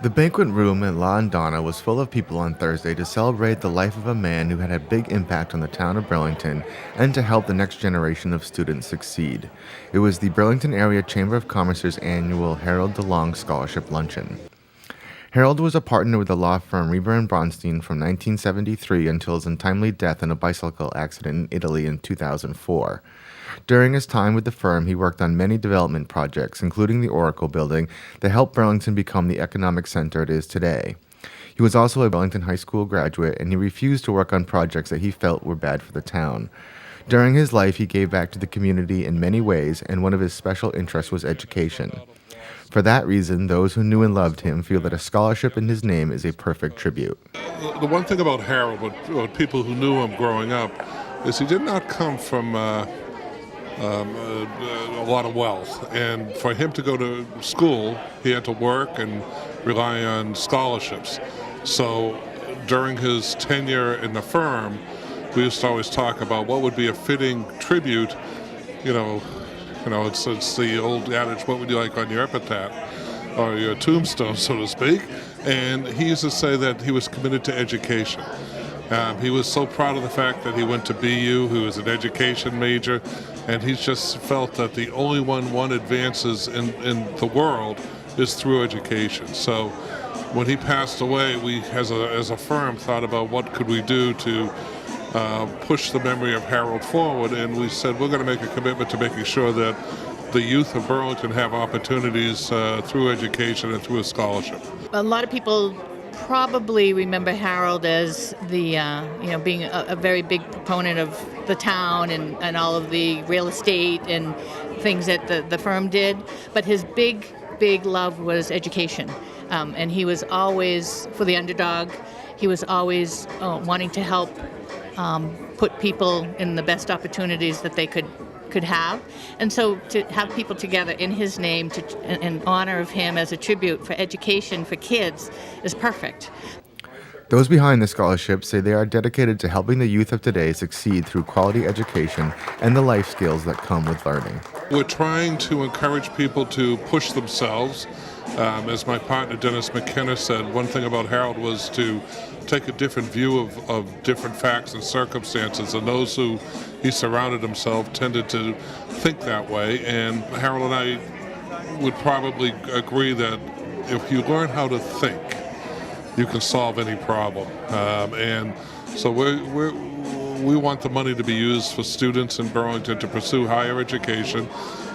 The banquet room at La Andana was full of people on Thursday to celebrate the life of a man who had a big impact on the town of Burlington and to help the next generation of students succeed. It was the Burlington Area Chamber of Commerce's annual Harold DuLong Scholarship Luncheon. Harold was a partner with the law firm Reber and Bronstein from 1973 until his untimely death in a bicycle accident in Italy in 2004. During his time with the firm, he worked on many development projects, including the Oracle building, that helped Burlington become the economic center it is today. He was also a Burlington High School graduate, and he refused to work on projects that he felt were bad for the town. During his life, he gave back to the community in many ways, and one of his special interests was education. For that reason, those who knew and loved him feel that a scholarship in his name is a perfect tribute. The one thing about Harold, what people who knew him growing up, is he did not come from a lot of wealth. And for him to go to school, he had to work and rely on scholarships. So during his tenure in the firm, we used to always talk about what would be a fitting tribute. It's the old adage, what would you like on your epitaph or your tombstone, so to speak. And he used to say that he was committed to education. He was so proud of the fact that he went to BU, who was an education major, and he just felt that the only one advances in the world is through education. So when he passed away, we as a firm thought about what could we do to push the memory of Harold forward, and we said we're going to make a commitment to making sure that the youth of Burlington have opportunities through education and through a scholarship. A lot of people probably remember Harold as the being a very big proponent of the town and all of the real estate and things that the firm did, but his big love was education, and he was always for the underdog. He was always wanting to help put people in the best opportunities that they could have. And so to have people together in his name in honor of him as a tribute for education for kids is perfect. Those behind the scholarship say they are dedicated to helping the youth of today succeed through quality education and the life skills that come with learning. We're trying to encourage people to push themselves. As my partner Dennis McKenna said, one thing about Harold was to take a different view of different facts and circumstances, and those who he surrounded himself tended to think that way. And Harold and I would probably agree that if you learn how to think, you can solve any problem. And so we want the money to be used for students in Burlington to pursue higher education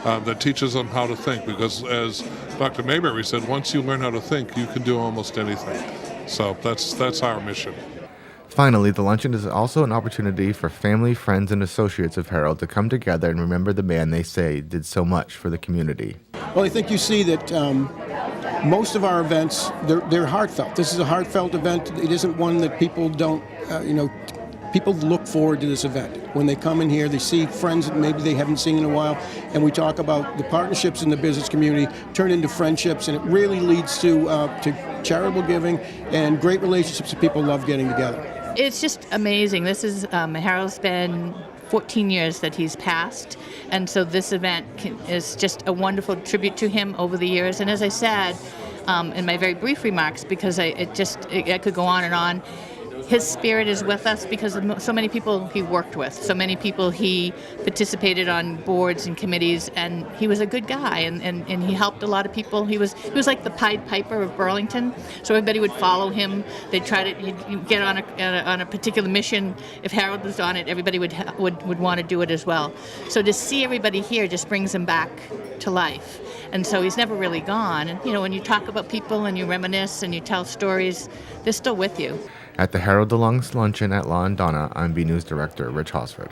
that teaches them how to think, because as Dr. Mayberry said, once you learn how to think, you can do almost anything. So that's our mission. Finally, the luncheon is also an opportunity for family, friends, and associates of Harold to come together and remember the man they say did so much for the community. Well, I think you see that most of our events, they're heartfelt. This is a heartfelt event. It isn't one that people don't, people look forward to this event. When they come in here, they see friends that maybe they haven't seen in a while, and we talk about the partnerships in the business community turn into friendships, and it really leads to charitable giving and great relationships that people love getting together. It's just amazing. This is Harold's been 14 years that he's passed, and so this event is just a wonderful tribute to him over the years. And as I said in my very brief remarks, because I could go on and on, his spirit is with us because of so many people he worked with, so many people he participated on boards and committees, and he was a good guy, and he helped a lot of people. He was like the Pied Piper of Burlington, so everybody would follow him. They'd try to get on a particular mission. If Harold was on it, everybody would want to do it as well. So to see everybody here just brings him back to life. And so he's never really gone. And when you talk about people and you reminisce and you tell stories, they're still with you. At the Harold DuLong Luncheon at La Andana, I'm BNEWS Director Rich Hosford.